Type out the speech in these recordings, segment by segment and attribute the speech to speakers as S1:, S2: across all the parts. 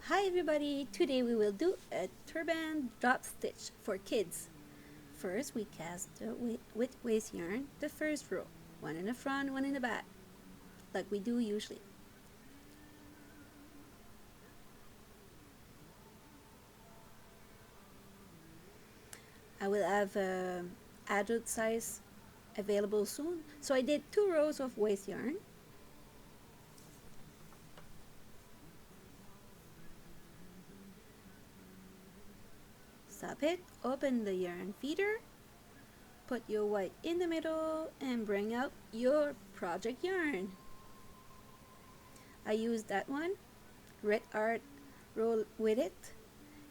S1: Hi everybody, today we will do a turban drop stitch for kids. First we cast with waste yarn the first row, one in the front, one in the back, like we do usually. I will have adult size available soon, so I did 2 rows of waste yarn. Stop it, open the yarn feeder, put your white in the middle and bring out your project yarn. I used that one, red art roll with it.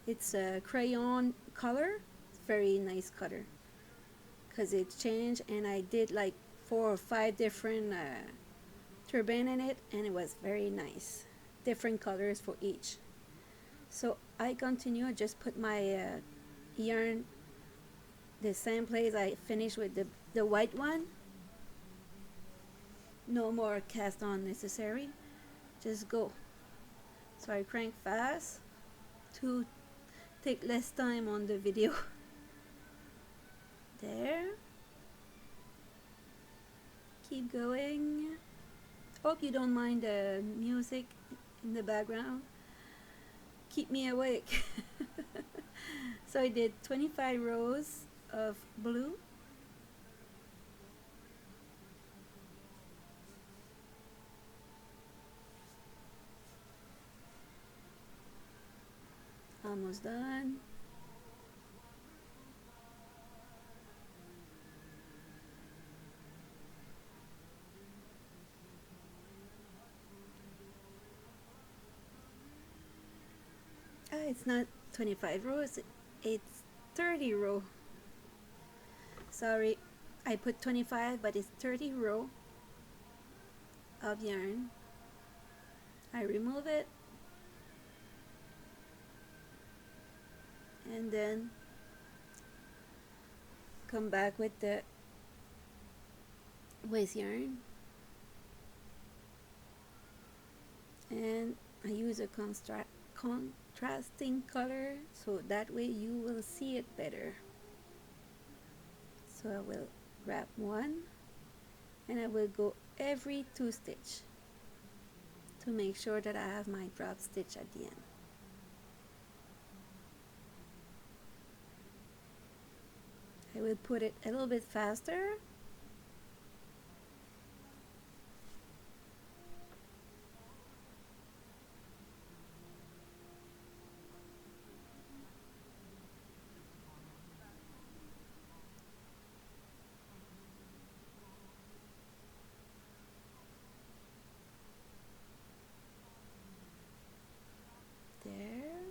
S1: It's a crayon color, very nice color because it changed, and I did like 4 or 5 different turban in it, and it was very nice, different colors for each. So I continue. I just put my yarn the same place I finished with the white one. No more cast on necessary, just go. So I crank fast to take less time on the video. There, keep going. Hope you don't mind the music in the background, keep me awake. So I did 25 rows of blue, almost done. It's not 25 rows, it's 30 row. Sorry, I put 25, but it's 30 row of yarn. I remove it and then come back with the waste yarn, and I use a contrasting color so that way you will see it better. So I will grab one and I will go every 2 stitch to make sure that I have my drop stitch at the end. I will put it a little bit faster. There,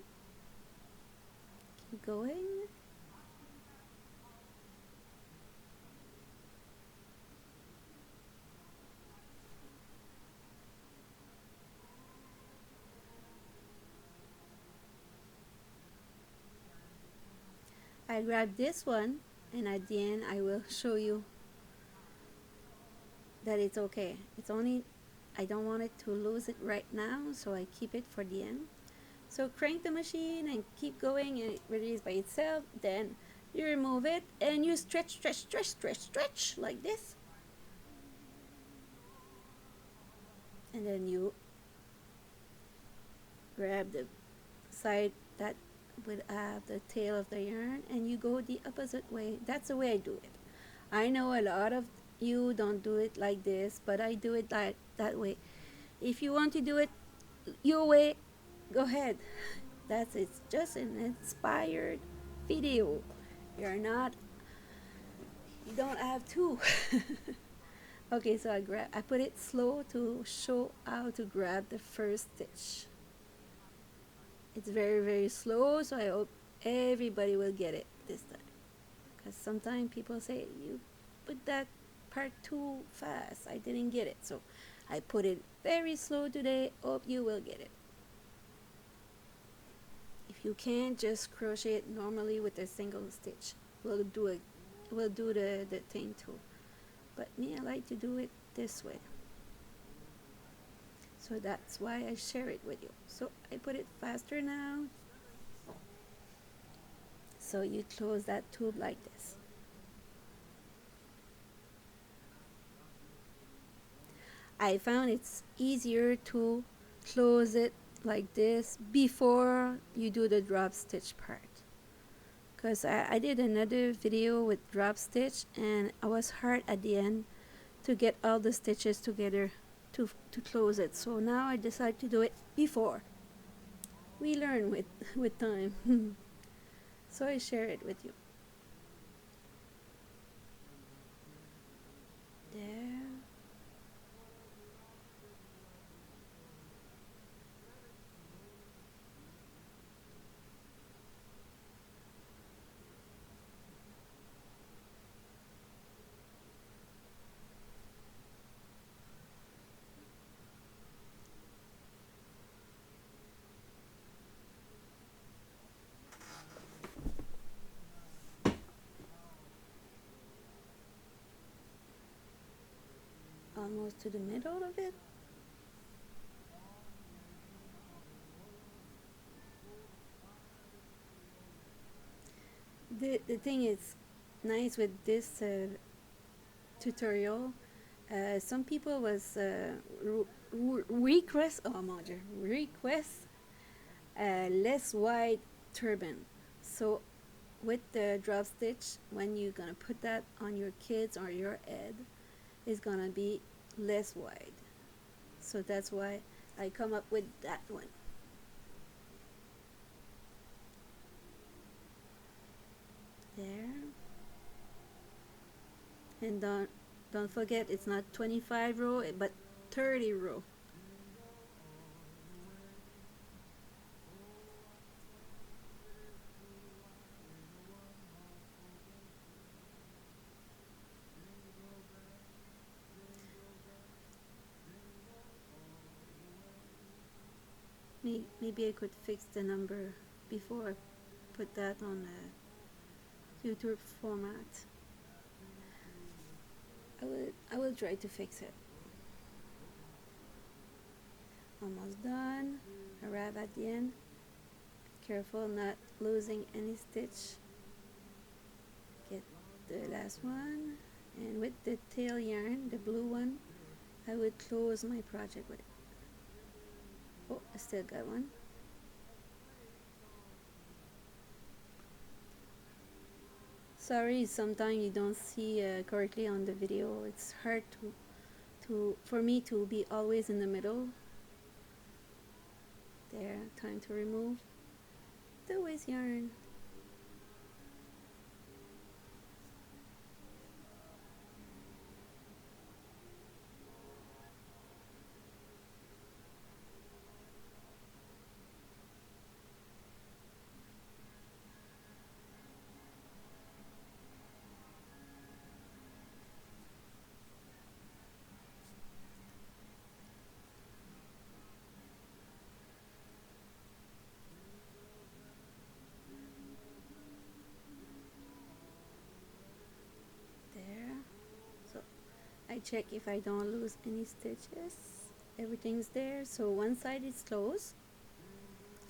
S1: keep going. I grab this one, and at the end I will show you that it's okay. It's only, I don't want it to lose it right now, so I keep it for the end. So crank the machine and keep going, and it releases by itself. Then you remove it and you stretch, stretch, stretch, stretch, stretch like this. And then you grab the side that would have the tail of the yarn and you go the opposite way. That's the way I do it. I know a lot of you don't do it like this, but I do it like that way. If you want to do it your way, go ahead. It's just an inspired video. You're not, you don't have to. Okay, so I put it slow to show how to grab the first stitch. It's very, very slow, so I hope everybody will get it this time. Because sometimes people say, you put that part too fast. I didn't get it. So I put it very slow today. Hope you will get it. If you can't, just crochet it normally with a single stitch. We'll do the thing too. But me, I like to do it this way. So that's why I share it with you. So I put it faster now. So you close that tube like this. I found it's easier to close it like this before you do the drop stitch part, because I did another video with drop stitch and I was hard at the end to get all the stitches together to close it. So now I decided to do it before. We learn with time. So I share it with you. There. Almost to the middle of it. The thing is nice with this tutorial, some people was request, oh mon Dieu, request less wide turban. So with the drop stitch, when you're gonna put that on your kids or your head, it's gonna be less wide. So that's why I come up with that one. There. And don't forget, it's not 25 row but 30 row. Maybe I could fix the number before I put that on YouTube format. I will try to fix it. Almost done. Arrive at the end. Careful not losing any stitch. Get the last one, and with the tail yarn, the blue one, I would close my project with it. Oh, I still got one. Sorry, sometimes you don't see correctly on the video. It's hard for me to be always in the middle. There, time to remove the waste yarn. I check if I don't lose any stitches. Everything's there, so one side is closed.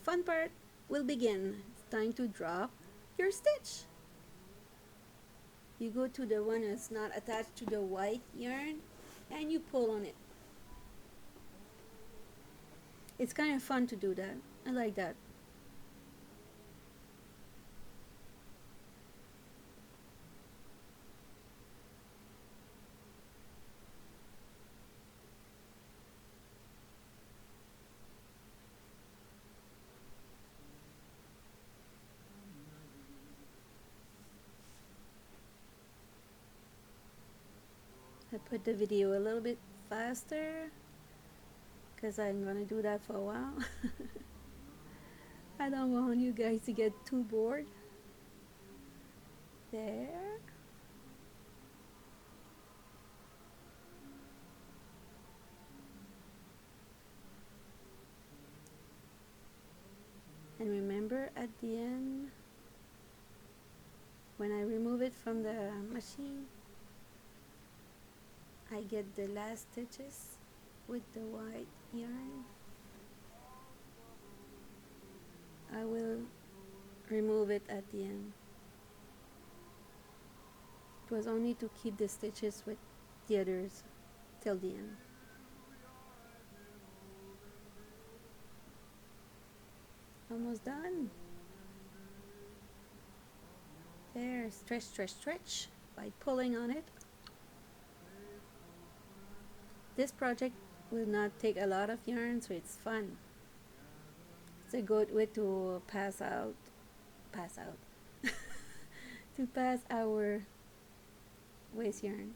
S1: Fun part will begin. It's time to drop your stitch. You go to the one that's not attached to the white yarn and you pull on it. It's kind of fun to do that. I like that. I put the video a little bit faster because I'm gonna do that for a while. I don't want you guys to get too bored. There. And remember at the end, when I remove it from the machine, I get the last stitches with the white yarn. I will remove it at the end. It was only to keep the stitches with the others till the end. Almost done. There, stretch, stretch, stretch by pulling on it. This project will not take a lot of yarn, so it's fun. It's a good way to pass to pass our waste yarn.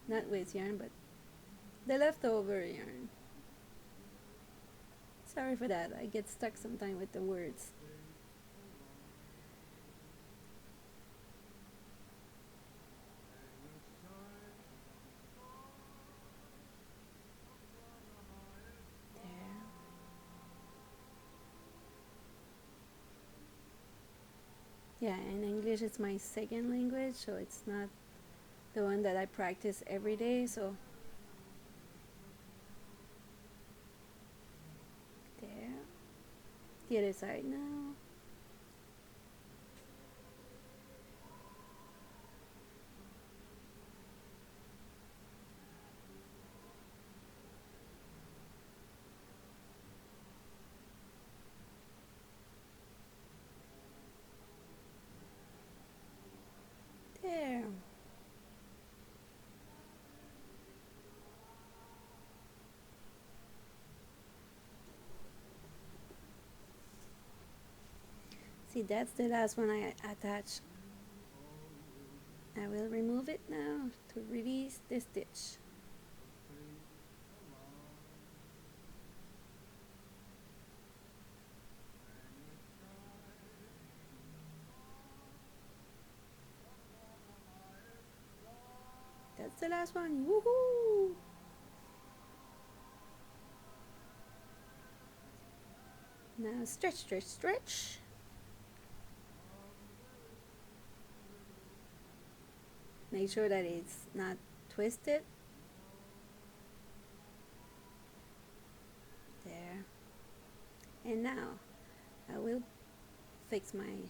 S1: Not waste yarn, but the leftover yarn. Sorry for that, I get stuck sometimes with the words. Yeah, and English is my second language, so it's not the one that I practice every day, so there. The other side now. There. See, that's the last one I attached. I will remove it now to release the stitch. That's the last one. Woohoo! Now stretch, stretch, stretch. Make sure that it's not twisted. There. And now I will fix my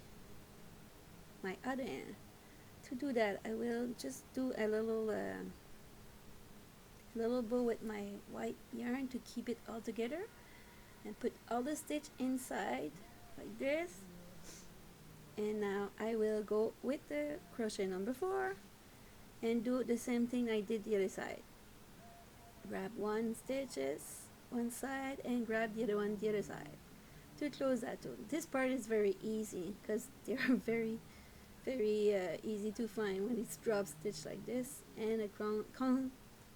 S1: other end. To do that, I will just do a little bow with my white yarn to keep it all together, and put all the stitch inside like this. And now I will go with the crochet number 4 and do the same thing I did the other side. Grab one stitches one side and grab the other one the other side to close that too. This part is very easy because they're very easy to find when it's drop stitch like this, and a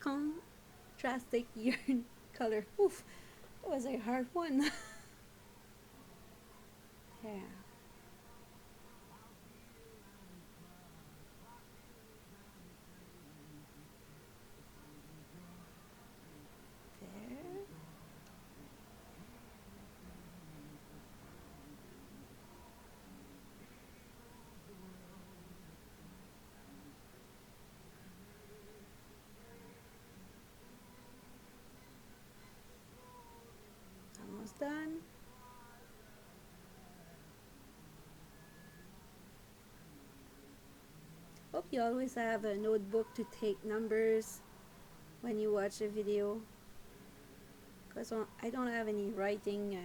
S1: contrastic yarn color. Oof, that was a hard one. Yeah. There. Almost done. Hope you always have a notebook to take numbers when you watch a video, because I don't have any writing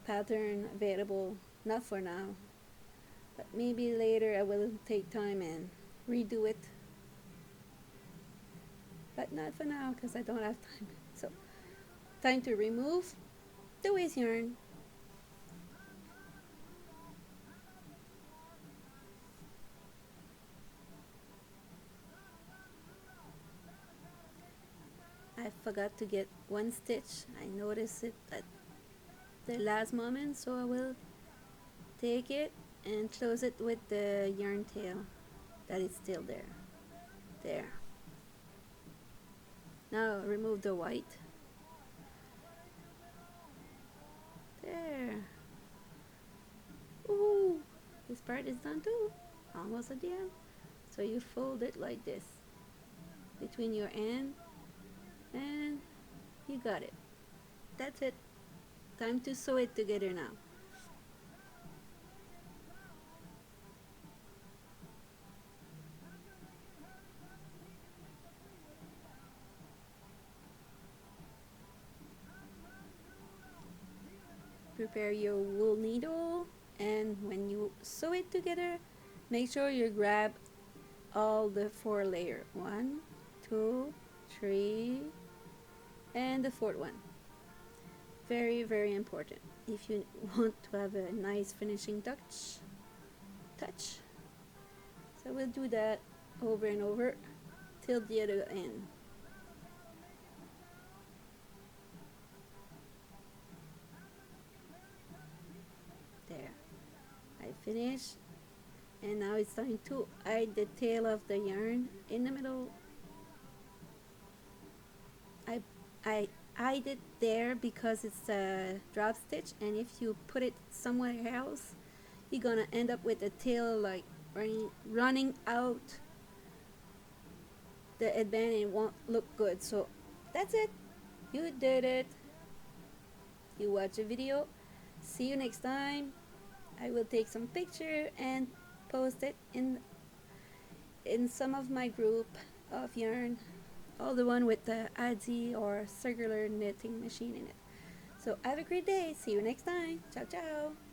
S1: pattern available, not for now, but maybe later I will take time and redo it, but not for now because I don't have time. So time to remove the waste yarn. I forgot to get one stitch. I noticed it at the last moment, so I will take it and close it with the yarn tail that is still there. There. Now remove the white. There. Ooh, this part is done too. Almost at the end. So you fold it like this between your end and You got it. That's it. Time to sew it together now. Prepare your wool needle, and when you sew it together, make sure you grab all the 4 layers. 1, 2, 3, and the fourth one. Very, very important if you want to have a nice finishing touch. So we'll do that over and over till the other end. There, I finished, and now it's time to hide the tail of the yarn in the middle. I hide it there because it's a drop stitch, and if you put it somewhere else, you're gonna end up with the tail like running out the headband, and it won't look good. So that's it. You did it. You watch the video. See you next time. I will take some picture and post it in some of my group of yarn, all the one with the Addi or circular knitting machine in it. So have a great day. See you next time. Ciao ciao.